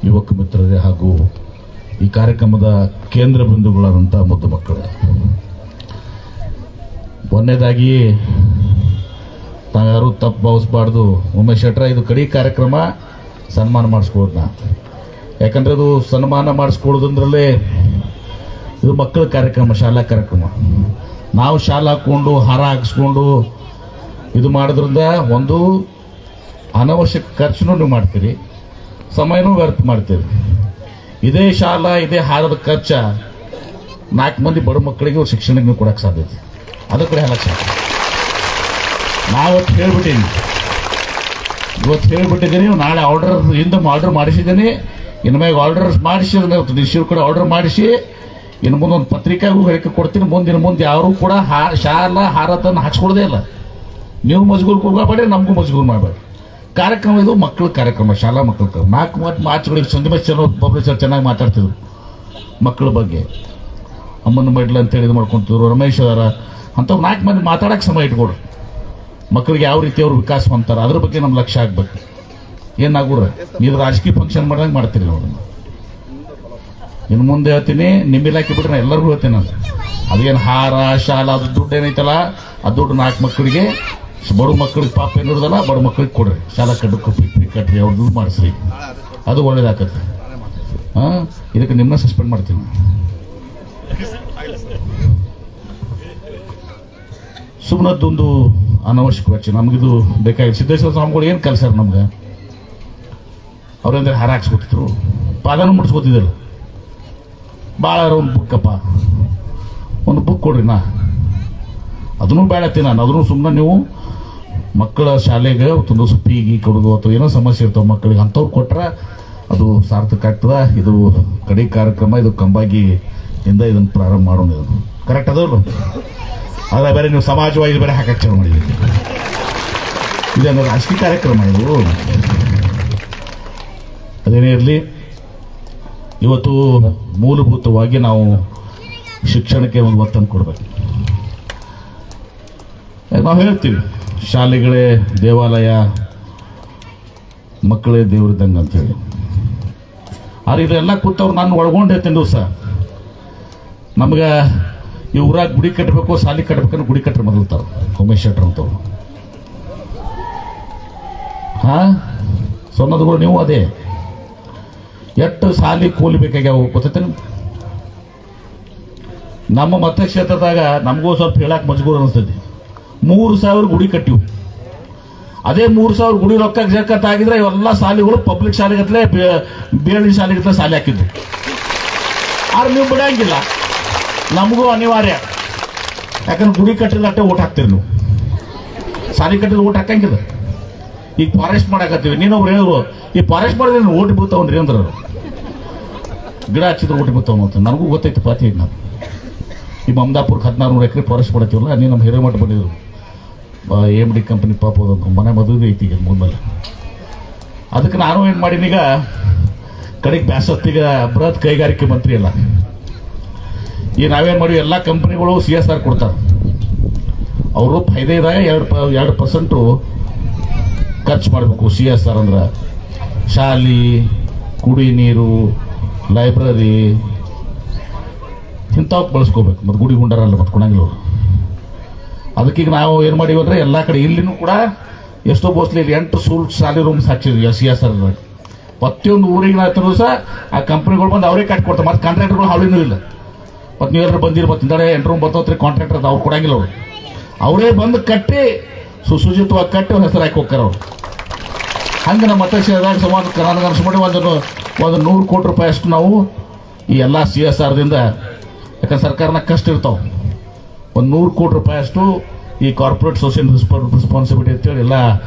ಯುವಕ ಮಿತ್ರರೇ ಹಾಗೂ ಈ ಕಾರ್ಯಕ್ರಮದ ಕೇಂದ್ರ ಬಿಂದುಗಳಾದಂಥ ಮುದ್ದು ಮಕ್ಕಳು, ಒಂದನೇದಾಗಿ ತಾವ್ಯಾರು ತಪ್ಪು ಭಾವಿಸಬಾರ್ದು. ಉಮೇಶ್ ಶೆಟ್ರ, ಇದು ಕಡಿ ಕಾರ್ಯಕ್ರಮ ಸನ್ಮಾನ ಮಾಡಿಸ್ಕೊಳೋದು ನಾ, ಯಾಕಂದ್ರೆ ಅದು ಸನ್ಮಾನ ಮಾಡಿಸ್ಕೊಡೋದಂದ್ರಲ್ಲೇ ಇದು ಮಕ್ಕಳ ಕಾರ್ಯಕ್ರಮ, ಶಾಲಾ ಕಾರ್ಯಕ್ರಮ. ನಾವು ಶಾಲಾ ಹಾಕ್ಕೊಂಡು ಹಾರ ಹಾಕಿಸ್ಕೊಂಡು ಇದು ಮಾಡೋದ್ರಿಂದ ಒಂದು ಅನವಶ್ಯಕ ಖರ್ಚು ನೀವು ಮಾಡ್ತೀರಿ, ಸಮಯನೂ ವ್ಯರ್ಥ ಮಾಡ್ತೀರಿ. ಇದೇ ಶಾಲಾ ಇದೇ ಹಾರದ ಖರ್ಚ 4 ಮಂದಿ ಬಡ ಮಕ್ಕಳಿಗೆ ಶಿಕ್ಷಣಕ್ಕೆ ನೀವು ಕೊಡಕ್ಕೆ ಸಾಧ್ಯತೆ. ಅದಕ್ಕೆ ಕೂಡ ಲಕ್ಷ ನಾವತ್ತು ಹೇಳ್ಬಿಟ್ಟಿದ್ದೀನಿ. ನಾಳೆ ಆರ್ಡರ್ ಮಾಡಿಸಿದ್ದೀನಿ. ಇನ್ನು ಮ್ಯಾಗ ಆರ್ಡರ್ ಮಾಡಿಸಿ ಡಿಸ್ಟ್ರಿಬ್ಯೂಟ್ ಕೂಡ ಆರ್ಡರ್ ಮಾಡಿಸಿ ಇನ್ನು ಮುಂದೆ ಒಂದು ಪತ್ರಿಕೆಗೂ ಹೇಳಿಕೆ ಕೊಡ್ತೀನಿ. ಮುಂದೆ ಯಾರು ಕೂಡ ಶಾಲಾ ಹಾರತನ್ನು ಹಾಕ್ಸ್ಕೊಡೋದೇ ಇಲ್ಲ. ನೀವು ಮಜಗೂರು ಕೊಡಬೇಡಿ, ನಮಗೂ ಮಜಗೂರು ಮಾಡಬೇಡಿ. ಕಾರ್ಯಕ್ರಮ ಇದು ಮಕ್ಕಳ ಕಾರ್ಯಕ್ರಮ, ಶಾಲಾ ಮಕ್ಕಳ 4 ಮಾರ್ಚ್ಗಳಿಗೆ ಸಂಗಮೇಶ್ ಸರ್ ಚೆನ್ನಾಗಿ ಮಾತಾಡ್ತಿದ್ರು ಮಕ್ಕಳ ಬಗ್ಗೆ. ಅಮ್ಮನ ಮೆಡ್ಲ್ ಅಂತೇಳಿ ಇದು ಮಾಡ್ಕೊತಿದ್ರು. ರಮೇಶ್ ಅವರ ಅಂಥವು 4 ಮಂದಿ ಮಾತಾಡೋಕ್ಕೆ ಸಮಯ ಇಟ್ಕೊಡ್ರಿ. ಮಕ್ಕಳಿಗೆ ಯಾವ ರೀತಿ ಅವ್ರು ವಿಕಾಸ ಹೊಂತಾರೆ ಅದ್ರ ಬಗ್ಗೆ ನಮ್ಮ ಲಕ್ಷ್ಯ ಆಗ್ಬೇಕು. ಏನಾಗ್ಬಿಡ್ರೆ ನೀವು ರಾಜಕೀಯ ಫಂಕ್ಷನ್ ಮಾಡ್ದಂಗೆ ಮಾಡ್ತೀರಿ ನೋಡೋಣ. ಇನ್ನು ಮುಂದೆ ಹೇಳ್ತೀನಿ, ನಿಮ್ಮ ಇಲಾಖೆ ಬಿಟ್ರೆ ನಾನು ಎಲ್ಲರಿಗೂ ಹೇಳ್ತೀನಿ. ನಾನು ಅದೇನು ಹಾರ ಶಾಲಾ ಅದು ದುಡ್ಡು ಏನೈತಲ್ಲ, ಆ ದುಡ್ಡು 4 ಮಕ್ಕಳಿಗೆ, ಬಡ ಮಕ್ಕಳಿಗೆ ಪಾಪ ಏನಿರೋದಲ್ಲ ಬಡ ಮಕ್ಕಳಿಗೆ ಕೊಡ್ರಿ. ಶಾಲಾ ಕಟ್ರಿ, ಅವ್ರು ದುಡ್ಡು ಮಾಡಿಸ್ರಿ, ಅದು ಒಳ್ಳೇದಾಗತ್ತೆ. ಇದಕ್ಕೆ ನಿಮ್ಮನ್ನ ಸಸ್ಪೆಂಡ್ ಮಾಡ್ತೀನಿ. ಸುಮ್ಮನದ್ದೊಂದು ಅನವಶ್ಯಕ ವೆಚ್ಚ ನಮಗಿದು ಬೇಕಾಗಿ. ಸಿದ್ದೇಶ್ವರ ಸ್ವಾಮಿಗಳು ಏನು ಕಲ್ಸ್ಯಾರ ನಮ್ಗೆ? ಅವ್ರಂದ್ರೆ ಹಾರ ಹಾಕ್ಸ್ಕೊತಿದ್ರು, ಪಾದನೂ ಮುಡಿಸ್ಕೊತಿದ್ದಲ್ಲ. ಭಾಳ ಒಂದು ಬುಕ್ಕಪ್ಪ, ಒಂದು ಬುಕ್ ಕೊಡ್ರಿ. ಅದನ್ನು ಬೇಡತ್ತೀನಿ ನಾನು. ಅದನ್ನು ಸುಮ್ಮನೆ ನೀವು ಮಕ್ಕಳ ಶಾಲೆಗೆ ಒಂದು ಸುಪ್ಪಿಗೆ ಕೊಡೋದು ಅಥವಾ ಏನೋ ಸಮಸ್ಯೆ ಇರ್ತಾವೆ ಮಕ್ಕಳಿಗೆ, ಅಂಥವ್ರು ಕೊಟ್ರೆ ಅದು ಸಾರ್ಥಕ ಆಗ್ತದ. ಇದು ಕಡೆ ಕಾರ್ಯಕ್ರಮ, ಇದು ಕಂಬಾಗಿಯಿಂದ ಇದನ್ನು ಪ್ರಾರಂಭ ಮಾಡೋಣ. ಇದು ಕರೆಕ್ಟ್ ಅದಲ್ಲ? ಅದ ಬೇರೆ ನೀವು ಸಮಾಜವಾಗಿ ಬೇರೆ ಹಾಕಕ್ಕೆ ಚಾಲು ಮಾಡಿದ್ದೀವಿ. ಇದನ್ನು ರಾಜಕೀಯ ಕಾರ್ಯಕ್ರಮ ಇದು. ಅದೇನೇ ಇರಲಿ, ಇವತ್ತು ಮೂಲಭೂತವಾಗಿ ನಾವು ಶಿಕ್ಷಣಕ್ಕೆ ಒಂದು ಒತ್ತನ್ನು ಕೊಡಬೇಕು. ನಾವು ಹೇಳ್ತೀವಿ ಶಾಲೆಗಳೇ ದೇವಾಲಯ, ಮಕ್ಕಳೇ ದೇವ್ರದಂಗೆ ಅಂತೇಳಿ. ಆದ್ರೆ ಇದೆಲ್ಲ ಕೂತವ್ರು ನಾನು ಒಳಗೊಂಡು ಹೇಳ್ತೀನಿ ದಿವಸ. ನಮ್ಗೆ ಈ ಊರಾಗ ಗುಡಿ ಕಟ್ಟಬೇಕು, ಶಾಲೆ ಕಟ್ಟಬೇಕಂದ್ರೆ ಗುಡಿ ಕಟ್ಟರೆ ಮೊದಲ್ತಾರ ಉಮೇಶ್ ಶೆಟ್ರ್ ಅಂತವ್ರು. ಸೊನ್ನದಗಳು ನೀವು ಅದೇ ಎಷ್ಟು ಶಾಲೆ ಕೂಲಿ ಬೇಕಾಗ್ಯಾವ ಗೊತ್ತೈತೆ. ನಮ್ಮ ಮತಕ್ಷೇತ್ರದಾಗ ನಮಗೂ ಸ್ವಲ್ಪ ಹೇಳಕ್ಕೆ ಮಜಬೂರ್ ಅನಿಸ್ತೈತಿ. 3,000 ಗುಡಿ ಕಟ್ಟಿವು. ಅದೇ 3,000 ಗುಡಿ ರೊಕ್ಕ ಜಕ್ಕತ್ತಾಗಿದ್ರೆ ಇವೆಲ್ಲ ಶಾಲೆಗಳು ಪಬ್ಲಿಕ್ ಶಾಲೆಗತ್ತಲೆ ಬೇಳಿ ಶಾಲೆಗತ್ತಲೆ ಶಾಲೆ ಹಾಕಿದ್ವು. ಆದ್ರೆ ನೀವು ಬಿಡಂಗಿಲ್ಲ, ನಮಗೂ ಅನಿವಾರ್ಯ. ಯಾಕಂದ್ರೆ ಗುಡಿ ಕಟ್ಟಿದ ಅಟ್ಟೆ ಓಟ್ ಹಾಕ್ತೀರಿ ನೀವು, ಶಾಲೆ ಕಟ್ಟಿದ ಓಟ್ ಹಾಕಂಗಿಲ್ಲ. ಈಗ ಫಾರೆಸ್ಟ್ ಮಾಡಾಕತ್ತೀವಿ. ನೀನೊಬ್ರು ಹೇಳಿದ್ರು ಈ ಫಾರೆಸ್ಟ್ ಮಾಡಿದ್ರೆ ಓಟ್ ಬೀಳ್ತಾವನ್ರಿ ಅಂದ್ರೆ, ಗಿಡ ಹಚ್ಚಿದ್ರೆ ಓಟ್ ಬೀಳ್ತಾವ ಅಂತ. ನನಗೂ ಗೊತ್ತೈತೆ ಪಾತಿ. ಈಗ ನಾವು ಈ ಮಮದಾಪುರಕ್ಕೆ 1600 ಎಕರೆ ಫಾರೆಸ್ಟ್ ಮಾಡತ್ತೀವಲ್ಲ, ನೀವು ನಮ್ಮ ಹಿರೇಮಠ ಬಂದಿದ್ರು AMD ಕಂಪನಿ ಪಾಪ ಮನೆ ಮದುವೆ ಐತಿ ಈಗ ಮುಂದ್ಮೇಲೆ. ಅದಕ್ಕೆ ನಾನು ಏನು ಮಾಡೀನಿ, ಈಗ ಕಡೆಗೆ ಬ್ಯಾಸತ್ತಿಗ ಬೃಹತ್ ಕೈಗಾರಿಕೆ ಮಂತ್ರಿ ಅಲ್ಲ, ಈಗ ನಾವೇನು ಮಾಡಿವಿ, ಎಲ್ಲ ಕಂಪನಿಗಳು CSR ಕೊಡ್ತಾರೆ. ಅವರು ಫೈದೆ ಇದ್ದಾಗ 2% ಖರ್ಚು ಮಾಡಬೇಕು. CSR ಅಂದ್ರೆ ಶಾಲೆ, ಕುಡಿ ನೀರು, ಲೈಬ್ರರಿ ಇಂಥವಕ್ಕೆ ಬಳಸ್ಕೋಬೇಕು. ಮತ್ತು ಗುಡಿ ಗುಂಡಾರಲ್ಲ ಮತ್ತು ಕೊಡಂಗಿಲ್ಲ ಅವರು. ಅದಕ್ಕೀಗ ನಾವು ಏನು ಮಾಡೀವಿ ಅಂದರೆ ಎಲ್ಲ ಕಡೆ ಇಲ್ಲಿನೂ ಕೂಡ ಎಷ್ಟೋ ಬೋಸ್ಲಿ 8 ಶಾಲೆ ರೂಮ್ಸ್ ಹಾಕ್ಸಿದ್ವಿ CSR. ಪ್ರತಿಯೊಂದು ಊರಿಗೆ ನಾವು ಸಹ ಆ ಕಂಪ್ನಿಗಳು ಬಂದು ಅವರೇ ಕಟ್ಕೊಡ್ತಾರೆ. ಮತ್ತು ಕಾಂಟ್ರಾಕ್ಟರ್ಗಳು ಹಾಳಿನೂ ಇಲ್ಲ. ಮತ್ತು ನೀವೆಲ್ಲರೂ ಬಂದಿರಿ, ಮತ್ತು ಇಂದಾಡೆ 8 ರೂಮ್ ಬರ್ತಾವ್ರಿ ಕಾಂಟ್ರಾಕ್ಟರ್, ಅವ್ರು ಕೊಡಂಗಿಲ್ಲ. ಅವರು ಅವರೇ ಬಂದು ಕಟ್ಟಿ ಸುಸಜ್ಜಿತವಾಗಿ ಕಟ್ಟಿ ಅವ್ರ ಹೆಸರು ಹಾಕಿ ಹೋಗ್ತಾರೆ ಅವರು. ಹಂಗೆ ನಮ್ಮ ಮತಕ್ಷೇತ್ರದಾಗ ಸುಮಾರು ಕರ್ನಾಟಕ ಅನ್ಸ್ಬಿಟ್ಟು ಒಂದು 100 ಕೋಟಿ ರೂಪಾಯಿ ಅಷ್ಟು ನಾವು ಈ ಎಲ್ಲ CSRದಿಂದ, ಯಾಕಂದ್ರೆ ಸರ್ಕಾರನ ಕಷ್ಟ ಇರ್ತಾವೆ, ಒಂದು 100 ಕೋಟಿ ರೂಪಾಯಿ ಅಷ್ಟು ಈ ಕಾರ್ಪೊರೇಟ್ ಸೋಷಿಯಲ್ ರೆಸ್ಪಾನ್ಸಿಬಿಲಿಟಿ ಅಂತೇಳಿ ಎಲ್ಲ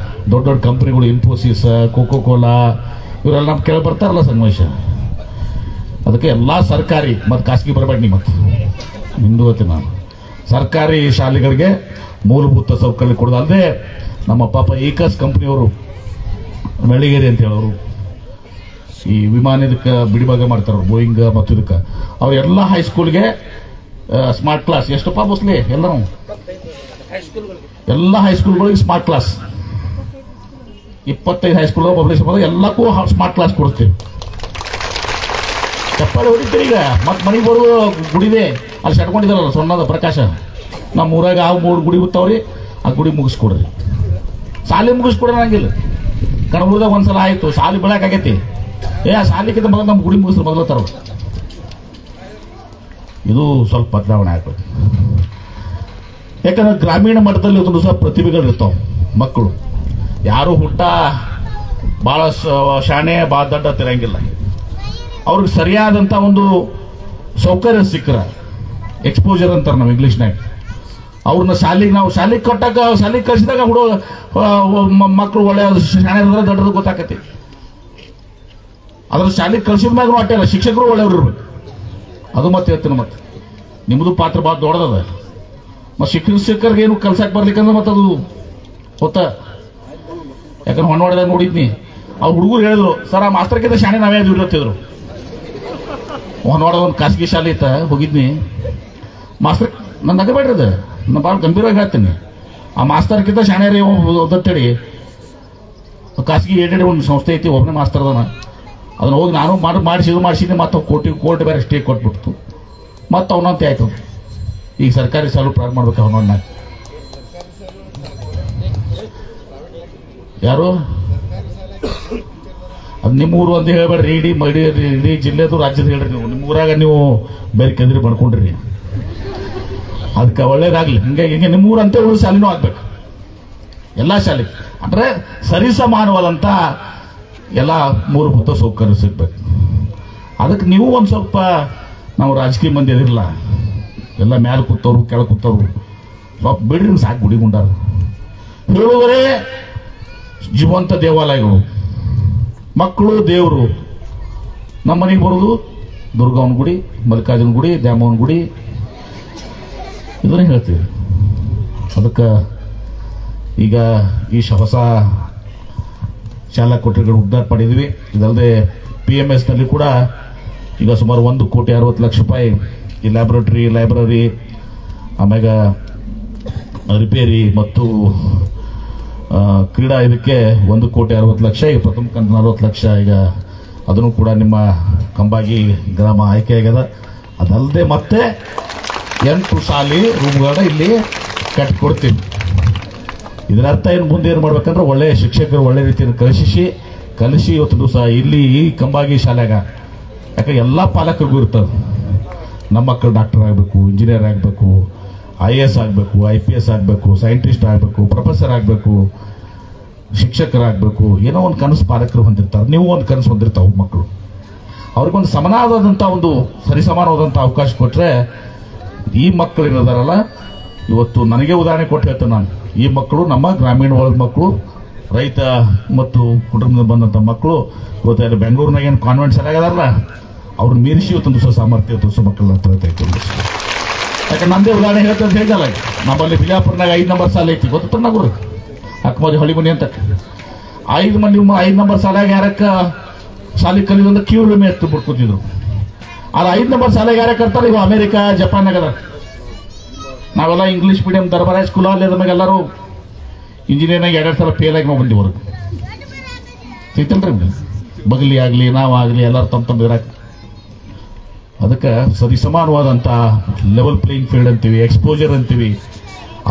ದೊಡ್ಡ ದೊಡ್ಡ ಕಂಪ್ನಿಗಳು, ಇನ್ಫೋಸಿಸ್, ಕೋಕೋ ಕೋಲಾ ಇವರೆಲ್ಲ ನಮ್ಮ ಕೆಳಗೆ ಬರ್ತಾರಲ್ಲ ಸಂಗಮೇಶ. ಅದಕ್ಕೆ ಎಲ್ಲ ಸರ್ಕಾರಿ ಮತ್ತು ಖಾಸಗಿ ಬರಬೇಡಿ. ಮತ್ತು ನಿಂದು ಗೊತ್ತಿ, ನಾನು ಸರ್ಕಾರಿ ಶಾಲೆಗಳಿಗೆ ಮೂಲಭೂತ ಸೌಕರ್ಯ ಕೊಡೋದಲ್ಲದೆ ನಮ್ಮ ಪಾಪ ಏಕಸ್ ಕಂಪ್ನಿಯವರು ಮೆಳಿಗೇರಿ ಅಂತ ಹೇಳೋರು ಈ ವಿಮಾನ ಇದಕ್ಕೆ ಬಿಡಿಭಾಗ ಮಾಡ್ತಾರೆ, ಬೋಯಿಂಗ್ ಮತ್ತು ಇದಕ್ಕೆ ಅವರೆಲ್ಲ ಹೈಸ್ಕೂಲ್ಗೆ ಸ್ಮಾರ್ಟ್ ಕ್ಲಾಸ್ ಎಷ್ಟಪ್ಪ ಬಸ್ಲಿ ಎಲ್ಲ ಹೈಸ್ಕೂಲ್ಗಳಿಗೆ ಸ್ಮಾರ್ಟ್ ಕ್ಲಾಸ್ 25 ಹೈಸ್ಕೂಲ್ ಪಬ್ಲಿಕ್ ಎಲ್ಲಕ್ಕೂ ಸ್ಮಾರ್ಟ್ ಕ್ಲಾಸ್ ಕೊಡ್ತೀವಿ. ಚಪ್ಪಾಳೆ ಹೊಡಿತೀರಿ. ಈಗ ಮತ್ತೆ ಮನೆಗೆ ಬರೋದು ಗುಡಿದೆ ಅಲ್ಲಿ ಸಟ್ಕೊಂಡಿದ್ದಾರಲ್ಲ ಸಣ್ಣದ ಪ್ರಕಾಶ, ನಮ್ಮ ಊರಾಗ ಆ 3 ಗುಡಿ ಗೊತ್ತಾವ್ರಿ, ಆ ಗುಡಿ ಮುಗಿಸ್ಕೊಡ್ರಿ. ಸಾಲಿ ಮುಗಿಸ್ಕೊಡ್ರಿ ನಂಗಿಲ್ಲ. ಕಣಬುರದಾಗ ಒಂದ್ಸಲ ಆಯ್ತು, ಸಾಲಿ ಬೆಳಕಾಗೈತಿ. ಸಾಲಿಕ್ಕಿಂತ ಮೊದಲು ನಮ್ಮ ಗುಡಿ ಮುಗಿಸ್ರು ಮೊದಲು ತರ. ಇದು ಸ್ವಲ್ಪ ಬದಲಾವಣೆ ಆಗ್ಬೇಕು. ಯಾಕಂದ್ರೆ ಗ್ರಾಮೀಣ ಮಟ್ಟದಲ್ಲಿ ಒಂದು ಸಹ ಪ್ರತಿಭೆಗಳು ಇರ್ತಾವೆ. ಮಕ್ಕಳು ಯಾರು ಹುಟ್ಟ ಭಾಳ ಶಾಣೆ ಭಾಳ ದಡ್ಡ ತಿರಂಗಿಲ್ಲ. ಅವ್ರಿಗೆ ಸರಿಯಾದಂಥ ಒಂದು ಸೌಕರ್ಯ ಸಿಕ್ಕರ, ಎಕ್ಸ್ಪೋಜರ್ ಅಂತಾರೆ ನಾವು ಇಂಗ್ಲೀಷ್ನಾಗ. ಅವ್ರನ್ನ ಶಾಲೆಗೆ ಕೊಟ್ಟಾಗ, ಶಾಲೆಗೆ ಕಳಿಸಿದಾಗ ಮಕ್ಕಳು ಒಳ್ಳೆ ಶಾಣೆ ಅಂದ್ರೆ ದೊಡ್ಡದು ಗೊತ್ತಾಕತಿ. ಅದ್ರ ಶಾಲೆಗೆ ಕಳ್ಸಿದ ಮ್ಯಾಗ ಅಟ್ಟೆ ಅಲ್ಲ, ಶಿಕ್ಷಕರು ಒಳ್ಳೆಯವ್ರು ಇರ್ಬೇಕು. ಅದು ಮತ್ತೆ ಹೇಳ್ತೀನಿ. ಮತ್ತೆ ನಿಮ್ಮದು ಪಾತ್ರ ಭಾಳ ದೊಡ್ಡದ. ಮತ್ತು ಶಿಕ್ಷಕರಿಗೆ ಏನು ಕಲ್ಸಕ್ಕೆ ಬರ್ಲಿಕ್ಕಂದ್ರೆ ಮತ್ತೆ ಅದು ಹೊತ್ತ. ಯಾಕಂದ್ರೆ ಹೊನ್ನವಾಡದಾಗ ನೋಡಿದ್ನಿ, ಅವ್ರು ಹುಡುಗರು ಹೇಳಿದ್ರು, ಸರ್ ಆ ಮಾಸ್ತರ್ಕಿಂತ ಶಾಣೆ ನಾವೇ ದುಡ್ಲತ್ತಿದ್ರು. ಹೊನ್ನವಾಡ ಒಂದು ಖಾಸಗಿ ಶಾಲೆ ಇತ್ತ, ಹೋಗಿದ್ನಿ. ಮಾಸ್ತರ್ ನನ್ನ ನಗಬೇಡ್ರಿ, ಅದು ನಾನು ಭಾಳ ಗಂಭೀರವಾಗಿ ಹೇಳ್ತೀನಿ. ಆ ಮಾಸ್ತರ್ಕಿಂತ ಶಾಣೆ ರೀ ಓದತ್ತೇಳಿ ಖಾಸಗಿ ಏಡೆಡ್ ಒಂದು ಸಂಸ್ಥೆ ಐತಿ, ಒಬ್ಬನೇ ಮಾಸ್ತರ್ ಅದಾನ. ಅದನ್ನ ಹೋಗಿ ನಾನು ಮಾಡಿಸಿದ್ದೆ. ಮತ್ತು ಕೋರ್ಟ್ ಬೇರೆ ಸ್ಟೇ ಕೊಟ್ಬಿಡ್ತು. ಮತ್ತು ಅವನಂತೆ ಆಯ್ತು. ಈಗ ಸರ್ಕಾರಿ ಸಾಲು ಪ್ರಾರಂಭ ಮಾಡ್ಬೇಕು. ಅವನನ್ನ ಯಾರು ಅದು ನಿಮ್ಮ ಊರು ಅಂತ ಹೇಳ್ಬೇಡ್ರಿ. ಇಡೀ ಜಿಲ್ಲೆದು ರಾಜ್ಯದ ಹೇಳ್ರಿ. ನೀವು ನಿಮ್ಮ ಊರಾಗ ನೀವು ಬೇರೆ ಕೆದ್ರಿ ಮಾಡ್ಕೊಂಡ್ರಿ, ಅದಕ್ಕೆ ಒಳ್ಳೇದಾಗ್ಲಿ. ಹಿಂಗೆ ನಿಮ್ಮ ಊರಂತೆ ಊರು ಶಾಲೆನೂ ಆಗ್ಬೇಕು. ಎಲ್ಲ ಶಾಲೆ ಅಂದ್ರೆ ಸರಿಸಮಾನವಾದಂಥ ಎಲ್ಲ ಮೂಲಭೂತ ಸೌಕರ್ಯ ಸಿಗ್ಬೇಕು. ಅದಕ್ಕೆ ನೀವು ಒಂದು ಸ್ವಲ್ಪ, ನಾವು ರಾಜಕೀಯ ಮಂದಿ ಅದಿರಲ್ಲ, ಎಲ್ಲ ಮ್ಯಾಲೆ ಕೂತವ್ರು ಕೆಳಗೆ ಕೂತವ್ರು, ಸ್ವಲ್ಪ ಬಿಡ್ರಿ ಸಾಕು. ಗುಡಿಗುಂಡಾರ ಹೇಳುವರೇ ಜೀವಂತ ದೇವಾಲಯಗಳು. ಮಕ್ಕಳು ದೇವರು. ನಮ್ಮ ಮನೆಗೆ ಬರೋದು ದುರ್ಗವನ ಗುಡಿ, ಮಲ್ಲಿಕಾರ್ಜುನ ಗುಡಿ, ದ್ಯಾಮವ್ವನ ಗುಡಿ, ಇದನ್ನೇ ಹೇಳ್ತೀವಿ. ಅದಕ್ಕೆ ಈಗ ಈ ಹೊಸ ಶಾಲಾ ಕೊಠಡಿಗಳು ಉದ್ಧಾರ ಮಾಡಿದ್ವಿ. ಇದಲ್ಲದೆ PMS ನಲ್ಲಿ ಕೂಡ ಈಗ ಸುಮಾರು 1,60,00,000 ರೂಪಾಯಿ ಈ ಲೈಬ್ರರಿ ಆಮ್ಯಾಗ ರಿಪೇರಿ ಮತ್ತು ಕ್ರೀಡಾ ಇದಕ್ಕೆ 1,60,00,000, ಈಗ ಪ್ರಥಮ ಕಂತು 40,00,000. ಈಗ ಅದನ್ನು ಕೂಡ ನಿಮ್ಮ ಕಂಬಾಗಿ ಗ್ರಾಮ ಆಯ್ಕೆ ಆಗ್ಯದ. ಅದಲ್ಲದೆ ಮತ್ತೆ 8 ಶಾಲೆ ರೂಮ್ಗಳನ್ನ ಇಲ್ಲಿ ಕಟ್ಟಿಕೊಡ್ತೀವಿ. ಇದರ ಅರ್ಥ ಏನು, ಮುಂದೆ ಏನು ಮಾಡ್ಬೇಕಂದ್ರೆ ಒಳ್ಳೆಯ ಶಿಕ್ಷಕರು ಒಳ್ಳೆ ರೀತಿಯನ್ನು ಕಲಿಸಿ ಇವತ್ತು ದಿವಸ ಇಲ್ಲಿ ಈ ಕಂಬಾಗಿ ಶಾಲೆಗ, ಯಾಕಂದ್ರೆ ಎಲ್ಲ ಪಾಲಕರಿಗೂ ಇರ್ತದೆ. ನಮ್ಮ ಮಕ್ಕಳು ಡಾಕ್ಟರ್ ಆಗಬೇಕು, ಇಂಜಿನಿಯರ್ ಆಗಬೇಕು, IAS ಆಗಬೇಕು, IPS ಆಗಬೇಕು, ಸೈಂಟಿಸ್ಟ್ ಆಗಬೇಕು, ಪ್ರೊಫೆಸರ್ ಆಗಬೇಕು, ಶಿಕ್ಷಕರಾಗಬೇಕು. ಏನೋ ಒಂದು ಕನಸು ಪಾಲಕರು ಹೊಂದಿರ್ತಾರೆ. ನೀವು ಒಂದು ಕನಸು ಹೊಂದಿರ್ತಾವೆ ಮಕ್ಕಳು. ಅವ್ರಿಗೊಂದು ಸಮನಾದಂಥ ಒಂದು ಸರಿಸಮಾನವಾದಂಥ ಅವಕಾಶ ಕೊಟ್ಟರೆ ಈ ಮಕ್ಕಳು ಏನಿದಾರಲ್ಲ, ಇವತ್ತು ನನಗೆ ಉದಾಹರಣೆ ಕೊಟ್ಟು ಹೇಳ್ತೇನೆ ನಾನು. ಈ ಮಕ್ಕಳು ನಮ್ಮ ಗ್ರಾಮೀಣ ಒಳಗ ಮಕ್ಕಳು, ರೈತ ಮತ್ತು ಕುಟುಂಬದಿಂದ ಬಂದಂಥ ಮಕ್ಕಳು ಇವತ್ತು ಬೆಂಗಳೂರಿನಾಗ ಏನು ಕಾನ್ವೆಂಟ್ ಶಾಲೆಗಾರಲ್ಲ, ಅವ್ರನ್ನ ಮೀರಿಸಿ ಇವತ್ತೊಂದು ಹೊಸ ಸಾಮರ್ಥ್ಯ ಹೊಸ ಮಕ್ಕಳನ್ನ ತರತೈತೆ. ಯಾಕಂದ್ರೆ ನಮ್ಮದೇ ಉದಾಹರಣೆ ಹೇಳ್ತಂತ ಹೇಳ್ದಲ್ಲ, ನಮ್ಮಲ್ಲಿ ಬಿಜಾಪುರನಾಗ 5 ನಂಬರ್ ಶಾಲೆ ಐತಿ, ಗೊತ್ತ ನಗರು ಅಕ್ಕಮದಿ ಹೊಳಿಮನಿ ಅಂತ. 5 ನಂಬರ್ ಶಾಲೆಯಾಗ ಯಾರಕ್ಕ ಶಾಲೆ ಕಲಿಯೋದಂದ್ರೆ ಕ್ಯೂಲಮೆ ಎತ್ತು ಬಿಡ್ಕೊತಿದ್ರು. ಅದು 5 ನಂಬರ್ ಶಾಲೆಗೆ ಯಾರಕ್ಕೆ ಕರ್ತಾರೆ? ಇವು ಅಮೇರಿಕಾ ಜಪಾನ್ನಾಗ ಅದ. ನಾವೆಲ್ಲ ಇಂಗ್ಲೀಷ್ ಮೀಡಿಯಂ ದರ್ಬಾರ ಸ್ಕೂಲಲ್ಲಿ ಅದ ಮ್ಯಾಗ ಎಲ್ಲರೂ ಇಂಜಿನಿಯರ್ನಾಗ 2 ಸಲ ಫೇಲ್ ಆಗಿ ನಾವು ಬಂದಿವ್ರು. ಸಿಗ್ತಲ್ರಿ ಬಗಲಿ ಆಗಲಿ ನಾವಾಗಲಿ ಎಲ್ಲರೂ ತಮ್ಮ ಇರಾಕ. ಅದಕ್ಕೆ ಸರಿಸಮಾನವಾದಂಥ ಲೆವೆಲ್ ಪ್ಲೇಯಿಂಗ್ ಫೀಲ್ಡ್ ಅಂತೀವಿ, ಎಕ್ಸ್ಪೋಜರ್ ಅಂತೀವಿ,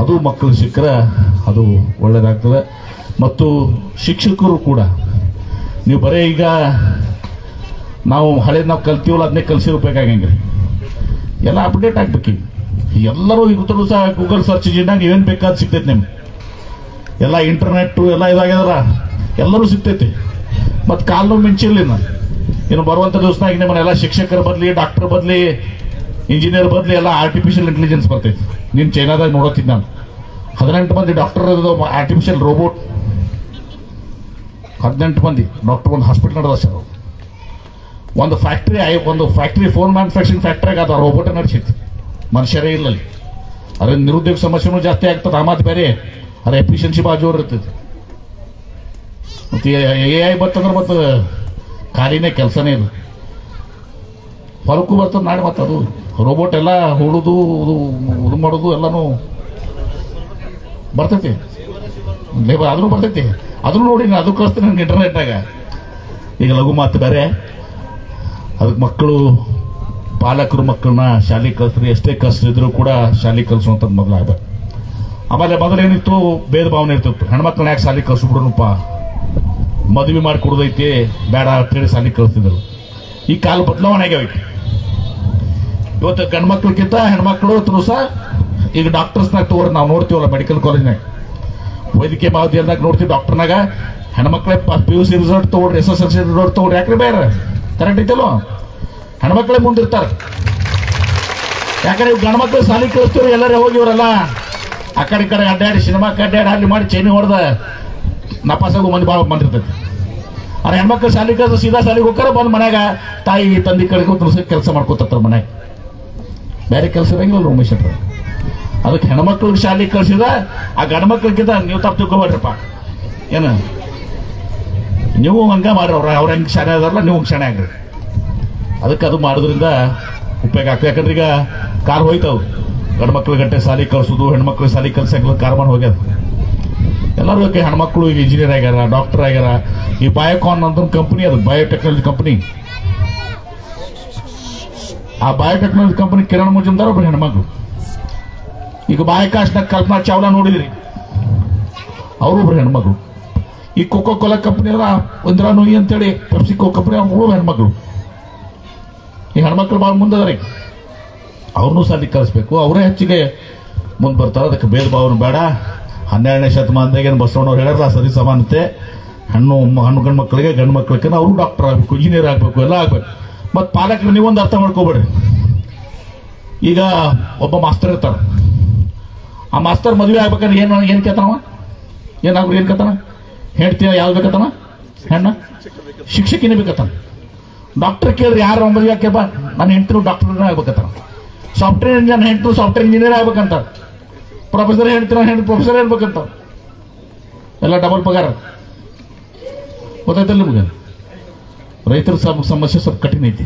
ಅದು ಮಕ್ಕಳು ಸಿಕ್ಕರೆ ಅದು ಒಳ್ಳೇದಾಗ್ತದೆ. ಮತ್ತು ಶಿಕ್ಷಕರು ಕೂಡ ನೀವು ಬರೀ ಈಗ ನಾವು ಹಳೇದು ನಾವು ಕಲ್ತೀವಲ್ಲ ಅದನ್ನೇ ಕಲಿಸಿರ್ಬೇಕಾಗಂಗಿಲ್ಲ, ಎಲ್ಲ ಅಪ್ಡೇಟ್ ಆಗ್ಬೇಕು. ಎಲ್ಲರೂ ಇವತ್ತು ಸಹ ಗೂಗಲ್ ಸರ್ಚ್ ಇಂಜಿನ್ನಾಗ ನೀವೇನು ಬೇಕಾದ್ ಸಿಗ್ತೈತೆ ನಿಮ್ಗೆ. ಎಲ್ಲ ಇಂಟರ್ನೆಟ್ಟು ಎಲ್ಲ ಇದಾಗ್ಯದಲ್ಲ, ಎಲ್ಲರೂ ಸಿಗ್ತೈತಿ. ಮತ್ತು ಕಾಲು ಮಿಂಚಿರ್ಲಿಲ್ಲ ಇನ್ನು ಬರುವಂಥ ದಿವಸನಾಗ ನಿಮ್ಮನ್ನೆಲ್ಲ ಶಿಕ್ಷಕರ ಬದಲಿ, ಡಾಕ್ಟರ್ ಬದಲಿ, ಇಂಜಿನಿಯರ್ ಬದಲಿ ಎಲ್ಲ ಆರ್ಟಿಫಿಷಿಯಲ್ ಇಂಟೆಲಿಜೆನ್ಸ್ ಬರ್ತೈತಿ. ನೀನು ಚೈನಾದಾಗ ನೋಡೋತಿದ್ದು ನಾನು 18 ಮಂದಿ ಡಾಕ್ಟರ್ ಆರ್ಟಿಫಿಷಿಯಲ್ ರೋಬೋಟ್, 18 ಮಂದಿ ಡಾಕ್ಟರ್ ಒಂದು ಹಾಸ್ಪಿಟಲ್ ನಡೆದ ಸರ್. ಒಂದು ಫ್ಯಾಕ್ಟ್ರಿ ಫೋನ್ ಮ್ಯಾನುಫ್ಯಾಕ್ಚರಿಂಗ್ ಫ್ಯಾಕ್ಟ್ರಿಯಾಗ ಅದು ರೋಬೋಟ್ ನಡೆಸೈತಿ, ಮನುಷ್ಯರೇ ಇಲ್ಲಲ್ಲಿ. ಅದ್ರ ನಿರುದ್ಯೋಗ ಸಮಸ್ಯೆನೂ ಜಾಸ್ತಿ ಆಗ್ತದೆ. ಆ ಮಾತು ಬೇರೆ, ಅದ್ರ ಎಫಿಷಿಯನ್ಸಿ ಭಾಳ ಜೋರು ಇರ್ತೈತಿ. ಮತ್ತು AI ಬರ್ತಂದ್ರೆ ಮತ್ತು ಖಾಲಿನೇ ಕೆಲಸನೇ ಇಲ್ಲ, ಹೊಲಕ್ಕೂ ಬರ್ತದೆ ನಾಳೆ. ಮತ್ತು ಅದು ರೋಬೋಟ್ ಎಲ್ಲ ಹೂಡೋದು ಇದು ಮಾಡೋದು ಎಲ್ಲನೂ ಬರ್ತೈತಿ. ಲೇಬರ್ ಅದನ್ನು ಬರ್ತೈತಿ, ಅದನ್ನು ನೋಡಿ ನಾನು ಅದು ಕಳಿಸ್ತೀನಿ ನನಗೆ ಇಂಟರ್ನೆಟ್ನಾಗ. ಈಗ ಲಘು ಮಾತು ಬೇರೆ, ಅದಕ್ಕೆ ಮಕ್ಕಳು ಪಾಲಕರು ಮಕ್ಕಳನ್ನ ಶಾಲೆಗೆ ಕಲಿಸ್ರಿ, ಎಷ್ಟೇ ಕಷ್ಟ ಇದ್ರೂ ಕೂಡ ಶಾಲೆಗೆ ಕಲಿಸುವಂಥದ್ದು ಮೊದಲಾಗಬೇಕು. ಆಮೇಲೆ ಮೊದಲೇನಿತ್ತು, ಭೇದ ಭಾವನೆ ಇರ್ತಿತ್ತು. ಹೆಣ್ಮಕ್ಳನ್ನ ಯಾಕೆ ಶಾಲೆಗೆ ಕಲಿಸ್ಬಿಡೋಣಪ್ಪ, ಮದುವೆ ಮಾಡಿ ಕೊಡೋದೈತಿ ಬೇಡ ಅಂತೇಳಿ ಶಾಲೆಗೆ ಕಲಿಸ್ತಿದ್ರು. ಈ ಕಾಲ ಬದಲಾವಣೆ ಆಗ್ಯಾವೈತಿ. ಇವತ್ತು ಗಂಡು ಮಕ್ಳಿಗಿಂತ ಹೆಣ್ಮಕ್ಳು ಸಹ ಈಗ ಡಾಕ್ಟರ್ಸ್ನಾಗ ತಗೋರಿ, ನಾವು ನೋಡ್ತೀವಲ್ಲ ಮೆಡಿಕಲ್ ಕಾಲೇಜ್ನಾಗ, ವೈದ್ಯಕೀಯ ಮಹಾವಿದ್ಯಾಲಯದಾಗ ನೋಡ್ತೀವಿ. ಡಾಕ್ಟರ್ನಾಗ ಹೆಣ್ಮಕ್ಳೇ PUC ರಿಸಲ್ಟ್ ತಗೊಳ್ರಿ, SSLC ರಿಸಲ್ಟ್ ತಗೊಳ್ರಿ. ಯಾಕ್ರಿ ಬೇರೆ ಕರೆಕ್ಟ್ ಐತಲ್ವ, ಹೆಣ್ಮಕ್ಳೇ ಮುಂದಿರ್ತಾರೆ. ಯಾಕಂದ್ರೆ ಇವ್ ಗಂಡು ಮಕ್ಳು ಶಾಲೆಗೆ ಕಳಿಸ್ತೀವ್ರಿ, ಎಲ್ಲರೂ ಹೋಗಿವ್ರಲ್ಲ ಆ ಕಡೆ ಈ ಕಡೆ ಅಡ್ಡಾಡಿ ಸಿನಿಮಾಕ್ಕೆ ಅಡ್ಡಾಡಿ ಅಲ್ಲಿ ಮಾಡಿ ಚೈನಿ ಹೊಡೆದ ನಪಾಸಾಗು ಮಂದಿ ಭಾಳ ಬಂದಿರ್ತೈತಿ. ಆದ್ರೆ ಹೆಣ್ಮಕ್ಳು ಶಾಲೆಗೆ ಕಳಿಸ್ ಸೀದಾ ಶಾಲೆಗೆ ಹೋಗ್ತಾರ, ಬಂದು ಮನ್ಯಾಗ ತಾಯಿ ತಂದೆ ಕಡೆಗೆ ಕೆಲಸ ಮಾಡ್ಕೋತಾರ ಮನ್ಯಾಗ, ಬೇರೆ ಕೆಲಸ ಇರಂಗಿಲ್ಲ ಉಮೇಶ್ ಅಂತ. ಅದಕ್ಕೆ ಹೆಣ್ಮಕ್ಳಿಗೆ ಶಾಲೆಗೆ ಕಳಿಸಿದ ಆ ಗಂಡು ಮಕ್ಳಿಗಿಂತ ನೀವು ತಪ್ಪು ತಿಳ್ಕೊಬೇಡ್ರಪ್ಪ. ಏನು ನೀವು ಹಂಗ ಮಾಡ್ರಿ, ಅವ್ರ ಹೆಂಗೆ ಶಾಣೆ ಅದಾರಲ್ಲ ನೀವು ಶಾಣೆ ಆಗ್ರಿ. ಅದಕ್ಕೆ ಅದು ಮಾಡೋದ್ರಿಂದ ಉಪಯೋಗ ಆಗ್ತದೆ. ಯಾಕಂದ್ರೆ ಈಗ ಕಾರ್ ಹೋಯ್ತಾವ್, ಗಂಡು ಮಕ್ಳು ಗಂಟೆ ಶಾಲೆಗೆ ಕಳ್ಸೋದು, ಹೆಣ್ಮಕ್ಳು ಶಾಲೆಗೆ ಕಲ್ಸಂಗಿಲ್ಲ, ಕಾರ್ ಮಾಡಿ ಹೋಗ್ಯದ. ಎಲ್ಲರೂ ಹೆಣ್ಮಕ್ಳು ಈಗ ಇಂಜಿನಿಯರ್ ಆಗ್ಯಾರ, ಡಾಕ್ಟರ್ ಆಗ್ಯಾರ. ಈ ಬಯೋಕಾನ್ ಅಂತ ಕಂಪನಿ, ಅದು ಬಯೋಟೆಕ್ನಾಲಜಿ ಕಂಪನಿ. ಆ ಬಯೋಟೆಕ್ನಾಲಜಿ ಕಂಪನಿ ಕಿರಣ್ ಮುಜುಮ್ದಾರ್ ಒಬ್ರು ಹೆಣ್ಮಕ್ಳು. ಈಗ ಬಾಹ್ಯಾಕಾಶನಾಗ ಕಲ್ಪನಾ ಚಾವ್ಲಾ ನೋಡಿದ್ರಿ, ಅವರು ಒಬ್ರು ಹೆಣ್ಮಕ್ಳು. ಈ ಕೋಕೋ ಕೋಲಾ ಕಂಪನಿ ಅದ್ರ ಇಂದಿರಾ ನೂಯಿ ಅಂತೇಳಿ ಪೆಪ್ಸಿಕೋ ಕಂಪನಿ, ಅವರು ಹೆಣ್ಮಕ್ಳು. ಈ ಹೆಣ್ಮಕ್ಳು ಭಾಳ ಮುಂದದಾರೆ, ಅವ್ರನ್ನೂ ಶಾಲೆಗೆ ಕಲಿಸ್ಬೇಕು, ಅವರೇ ಹೆಚ್ಚಿಗೆ ಮುಂದೆ ಬರ್ತಾರೆ. ಅದಕ್ಕೆ ಭೇದ ಭಾವನೆ ಬೇಡ. 12ನೇ ಶತಮಾನದಾಗ ಏನು ಬಸವಣ್ಣವ್ರು ಹೇಳ್ಯಾರ ಸರಿ ಸಮಾನತೆ, ಹೆಣ್ಣು ಗಂಡು ಮಕ್ಕಳಿಗೆ, ಗಂಡು ಮಕ್ಕಳಿಗೆ ಅವರು ಡಾಕ್ಟರ್ ಆಗಬೇಕು, ಇಂಜಿನಿಯರ್ ಆಗಬೇಕು, ಎಲ್ಲ ಆಗ್ಬೇಕು. ಮತ್ತು ಪಾಲಕರು ನೀವೊಂದು ಅರ್ಥ ಮಾಡ್ಕೋಬೇಡ್ರಿ. ಈಗ ಒಬ್ಬ ಮಾಸ್ತರ್ ಇರ್ತಾರ, ಆ ಮಾಸ್ತರ್ ಮದುವೆ ಆಗ್ಬೇಕಾದ್ರೆ ಏನು ಕೇಳ್ತಾನವ, ಏನಾಗ್ರು ಏನು ಕೇಳ್ತಾನ, ಹೇಳ್ತೀಯ ಯಾವ್ದು ಬೇಕತ್ತಾನ, ಹೆಣ್ಣ ಶಿಕ್ಷಕಿನೇ ಬೇಕತ್ತಾನ. ಡಾಕ್ಟರ್ ಕೇಳ್ರಿ ಯಾರು ಮದುವೆ ಹಾಕ್ಯಪ್ಪ, ನನ್ನ ಹೆಂಡತಿರು ಡಾಕ್ಟರ್ ಆಗ್ಬೇಕತ್ತಾನ. ಸಾಫ್ಟ್ವೇರ್ ಇಂಜಿನಿಯರ್ ಹೆಂಡರು ಸಾಫ್ಟ್ವೇರ್ ಇಂಜಿನಿಯರ್ ಆಗ್ಬೇಕಂತ. ಪ್ರೊಫೆಸರ್ ಹೇಳ್ತೀರ ಹೆಂಡತಿ ಪ್ರೊಫೆಸರ್ ಹೇಳ್ಬೇಕಂತ. ಎಲ್ಲ ಡಬಲ್ ಪಗಾರ. ಗೊತ್ತಾಯ್ತಲ್ಲ ನಿಮ್ಗೆ? ರೈತರ ಸಮಸ್ಯೆ ಸ್ವಲ್ಪ ಕಠಿಣ ಐತಿ.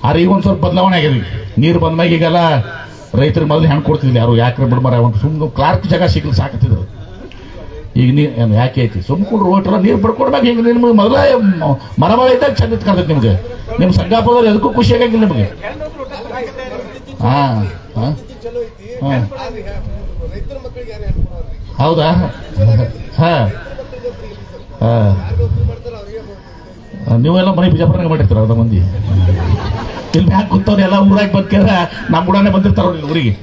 ಆದ್ರೆ ಈಗ ಒಂದು ಸ್ವಲ್ಪ ಬದಲಾವಣೆ ಆಗಿದೆ. ನೀರು ಬಂದ್ಮ್ಯಾಗ ಈಗೆಲ್ಲ ರೈತರಿಗೆ ಮೊದಲು ಹೆಣ್ಣು ಕೊಡ್ತಿದ್ಲಿ, ಯಾರು ಯಾಕ್ರೆ ಬಿಡ್ಮಾರ ಒಂದು ಸುಮ್ಮನೆ ಕ್ಲಾರ್ಕ್ ಜಾಗ ಸಿಗ್ಲಿ ಸಾಕತ್ತಿದ್ರು. ಈಗ ನೀರು ಯಾಕೆ ಐತಿ ಸುಮ್ಕೊಂಡು ರೋಟ್ರ ನೀರು ಬಿಡ್ಕೊಡ್ಬೇಕು. ಹಿಂಗೆ ನಿಮ್ಗೆ ಮೊದಲ ಮರ ಇದ್ದಾಗ ಚಂದ ಕಾಣ್ತೈತಿ ನಿಮ್ಗೆ. ನಿಮ್ಮ ಸಂಗಾಪದಲ್ಲಿ ಎದಕ್ಕೂ ಖುಷಿ ಆಗಂಗಿಲ್ಲ ನಿಮಗೆ. ಹೌದಾ? ನೀವೆಲ್ಲ ಮನೆ ಬಿಜಾಪುರನಾಗ ಮಾಡಿರ್ತಾರ ಅರ್ಧ ಮಂದಿ. ಇಲ್ಲಿ ಮ್ಯಾಗ ಕೂತವ್ರು ಎಲ್ಲ ಊರಾಗ ಬಂದ್ಕೇರ ನಮ್ಮ ಊರಾನೇ ಬಂದಿರ್ತಾರ ಊರಿಗೆ.